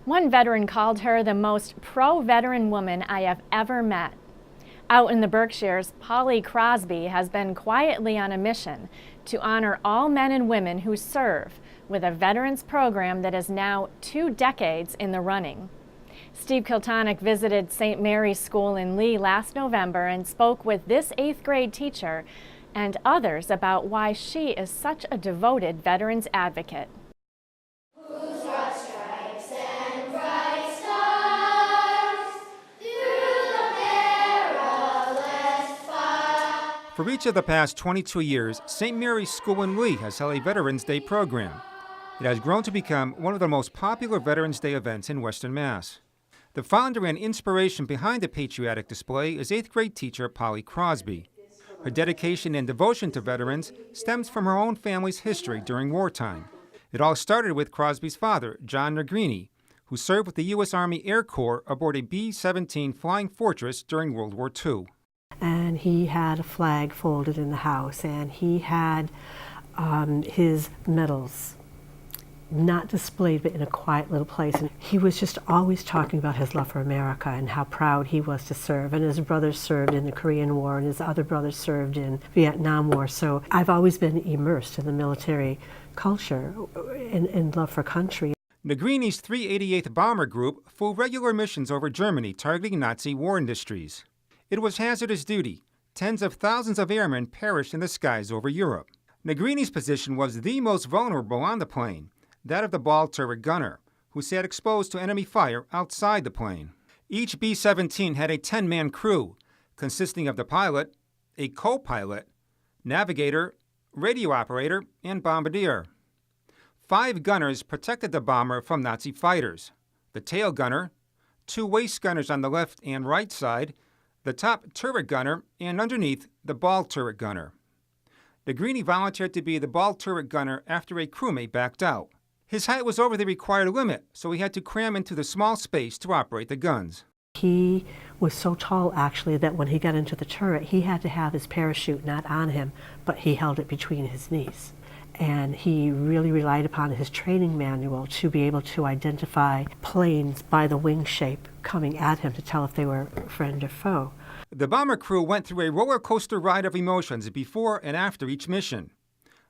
One veteran called her the most pro-veteran woman I have ever met. Out in the Berkshires, Polly Crosby has been quietly on a mission to honor all men and women who serve with a veterans program that is now 2 decades in the running. Steve Kiltonick visited St. Mary's School in Lee last November and spoke with this 8th grade teacher and others about why she is such a devoted veterans advocate. For each of the past 22 years, St. Mary's School in Lee has held a Veterans Day program. It has grown to become one of the most popular Veterans Day events in Western Mass. The founder and inspiration behind the patriotic display is 8th grade teacher Polly Crosby. Her dedication and devotion to veterans stems from her own family's history during wartime. It all started with Crosby's father, John Negrini, who served with the U.S. Army Air Corps aboard a B-17 Flying Fortress during World War II. And he had a flag folded in the house, and he had his medals not displayed but in a quiet little place. And he was just always talking about his love for America and how proud he was to serve. And his brothers served in the Korean War, and his other brothers served in Vietnam War. So I've always been immersed in the military culture and love for country. Negrini's 388th Bomber Group flew regular missions over Germany targeting Nazi war industries. It was hazardous duty. Tens of thousands of airmen perished in the skies over Europe. Negrini's position was the most vulnerable on the plane, that of the ball turret gunner, who sat exposed to enemy fire outside the plane. Each B-17 had a 10-man crew, consisting of the pilot, a co-pilot, navigator, radio operator, and bombardier. 5 gunners protected the bomber from Nazi fighters: the tail gunner, 2 waist gunners on the left and right side, the top turret gunner, and underneath, the ball turret gunner. Negrini volunteered to be the ball turret gunner after a crewmate backed out. His height was over the required limit, so he had to cram into the small space to operate the guns. He was so tall, actually, that when he got into the turret, he had to have his parachute not on him, but he held it between his knees. And he really relied upon his training manual to be able to identify planes by the wing shape coming at him to tell if they were friend or foe. The bomber crew went through a roller coaster ride of emotions before and after each mission.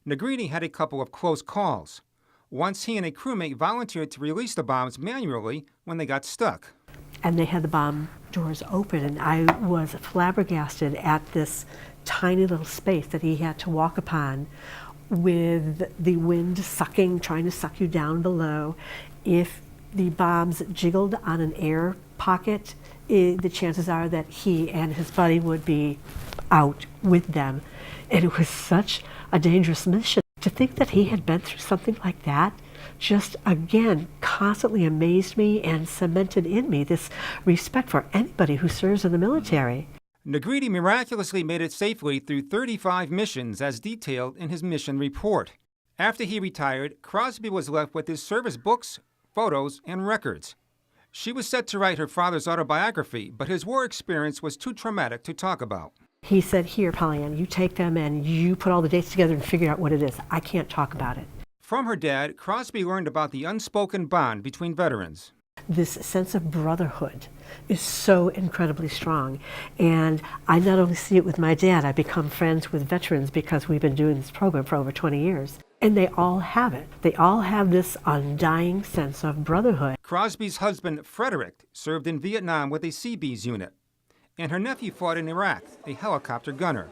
Negrini had a couple of close calls. Once he and a crewmate volunteered to release the bombs manually when they got stuck. And they had the bomb doors open, and I was flabbergasted at this tiny little space that he had to walk upon, with the wind sucking, trying to suck you down below. If the bombs jiggled on an air pocket, the chances are that he and his buddy would be out with them. And it was such a dangerous mission. To think that he had been through something like that just, again, constantly amazed me and cemented in me this respect for anybody who serves in the military. Negrini miraculously made it safely through 35 missions as detailed in his mission report. After he retired, Crosby was left with his service books, photos, and records. She was set to write her father's autobiography, but his war experience was too traumatic to talk about. He said, "Here, Pollyanna, you take them and you put all the dates together and figure out what it is. I can't talk about it." From her dad, Crosby learned about the unspoken bond between veterans. This sense of brotherhood is so incredibly strong. And I not only see it with my dad, I become friends with veterans because we've been doing this program for over 20 years. And they all have it. They all have this undying sense of brotherhood. Crosby's husband, Frederick, served in Vietnam with a Seabees unit. And her nephew fought in Iraq, a helicopter gunner.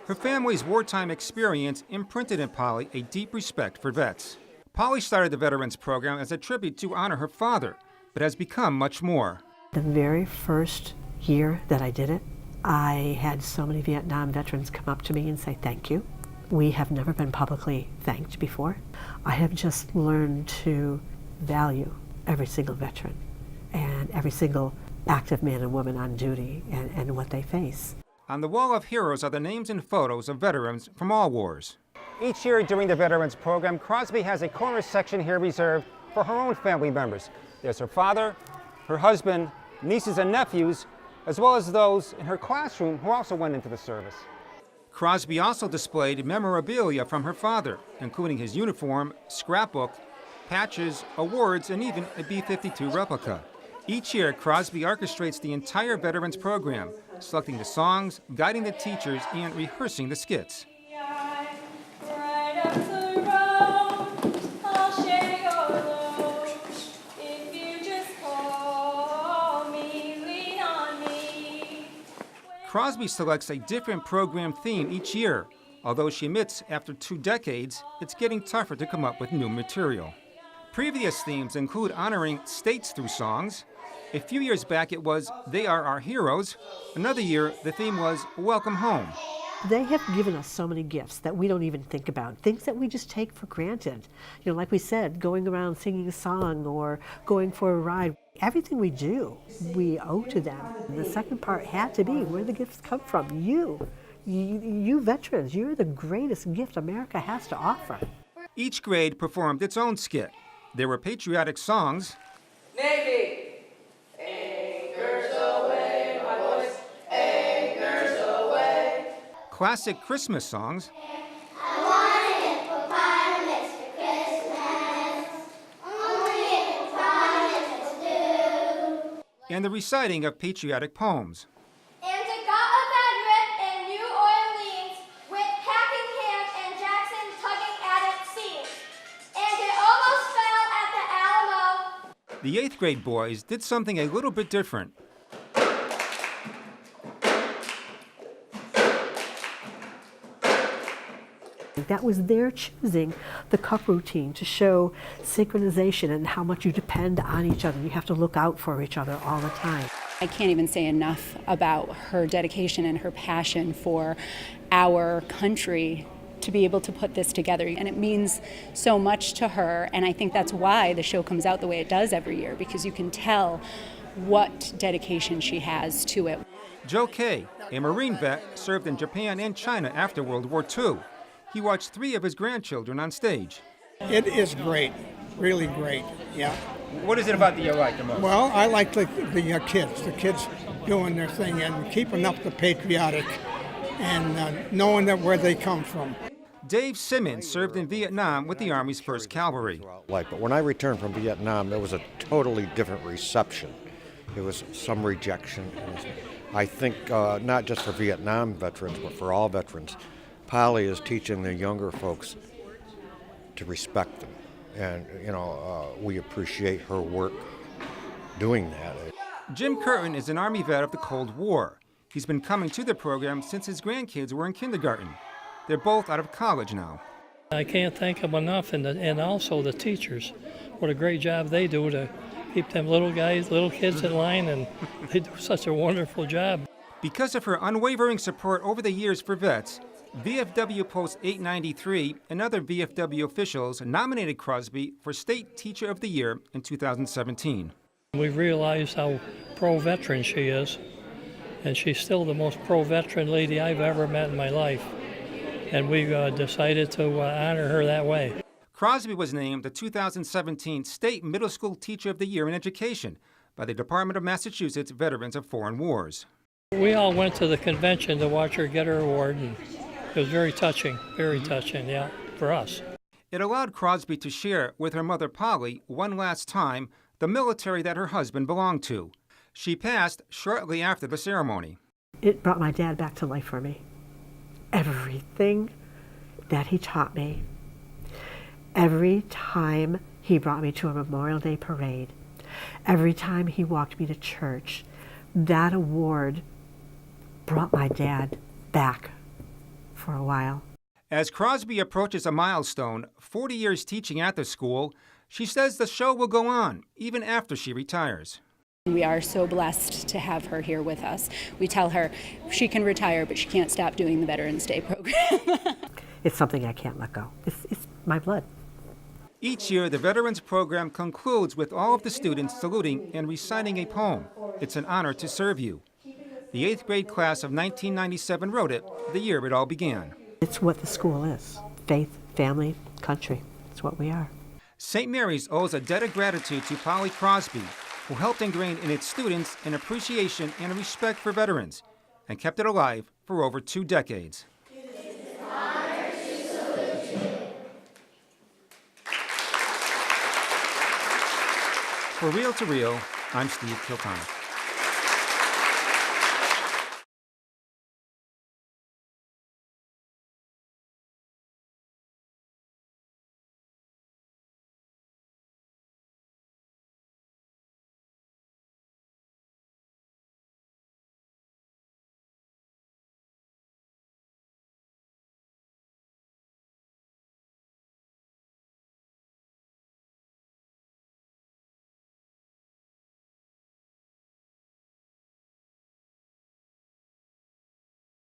Her family's wartime experience imprinted in Polly a deep respect for vets. Polly started the Veterans Program as a tribute to honor her father, but has become much more. The very first year that I did it, I had so many Vietnam veterans come up to me and say thank you. We have never been publicly thanked before. I have just learned to value every single veteran and every single active man and woman on duty and what they face. On the Wall of Heroes are the names and photos of veterans from all wars. Each year during the Veterans Program, Crosby has a corner section here reserved for her own family members. There's her father, her husband, nieces and nephews, as well as those in her classroom who also went into the service. Crosby also displayed memorabilia from her father, including his uniform, scrapbook, patches, awards, and even a B-52 replica. Each year, Crosby orchestrates the entire Veterans program, selecting the songs, guiding the teachers, and rehearsing the skits. Crosby selects a different program theme each year, although she admits after 2 decades, it's getting tougher to come up with new material. Previous themes include honoring states through songs. A few years back it was They Are Our Heroes. Another year, the theme was Welcome Home. They have given us so many gifts that we don't even think about, things that we just take for granted. You know, like we said, going around singing a song or going for a ride. Everything we do, we owe to them. The second part had to be where the gifts come from. You veterans, you're the greatest gift America has to offer. Each grade performed its own skit. There were patriotic songs. Navy, anchors away, my boys, anchors away. Classic Christmas songs. I want a hippopotamus for Christmas. Only hippopotamus will do. And the reciting of patriotic poems. And to got a bad rip in New Orleans with Packingham and Jackson tugging at its seams. And it almost fell at the Alamo. The 8th grade boys did something a little bit different. That was their choosing the cup routine to show synchronization and how much you depend on each other. You have to look out for each other all the time. I can't even say enough about her dedication and her passion for our country to be able to put this together. And it means so much to her, and I think that's why the show comes out the way it does every year, because you can tell what dedication she has to it. Joe Kay, a Marine vet, served in Japan and China after World War II. He watched 3 of his grandchildren on stage. It is great, really great, yeah. What is it about that you like the most? Well, I like the kids doing their thing and keeping up the patriotic and knowing that where they come from. Dave Simmons served in Vietnam with the Army's 1st Cavalry. But when I returned from Vietnam, there was a totally different reception. There was some rejection. I think not just for Vietnam veterans, but for all veterans, Polly is teaching the younger folks to respect them. And, we appreciate her work doing that. Jim Curtin is an Army vet of the Cold War. He's been coming to the program since his grandkids were in kindergarten. They're both out of college now. I can't thank them enough, and also the teachers. What a great job they do to keep them little kids in line, and they do such a wonderful job. Because of her unwavering support over the years for vets, VFW Post 893 and other VFW officials nominated Crosby for State Teacher of the Year in 2017. We realized how pro-veteran she is, and she's still the most pro-veteran lady I've ever met in my life. And we decided to honor her that way. Crosby was named the 2017 State Middle School Teacher of the Year in Education by the Department of Massachusetts Veterans of Foreign Wars. We all went to the convention to watch her get her award, and it was very touching, yeah, for us. It allowed Crosby to share with her mother Polly one last time the military that her husband belonged to. She passed shortly after the ceremony. It brought my dad back to life for me. Everything that he taught me, every time he brought me to a Memorial Day parade, every time he walked me to church, that award brought my dad back for a while. As Crosby approaches a milestone, 40 years teaching at the school, she says the show will go on even after she retires. We are so blessed to have her here with us. We tell her she can retire, but she can't stop doing the Veterans Day program. It's something I can't let go. It's my blood. Each year, the Veterans Program concludes with all of the students saluting and reciting a poem. It's an honor to serve you. The 8th grade class of 1997 wrote it the year it all began. It's what the school is. Faith, family, country. It's what we are. St. Mary's owes a debt of gratitude to Polly Crosby, who helped ingrain in its students an appreciation and a respect for veterans, and kept it alive for over 2 decades. For Reel to Reel, I'm Steve Kiltonic.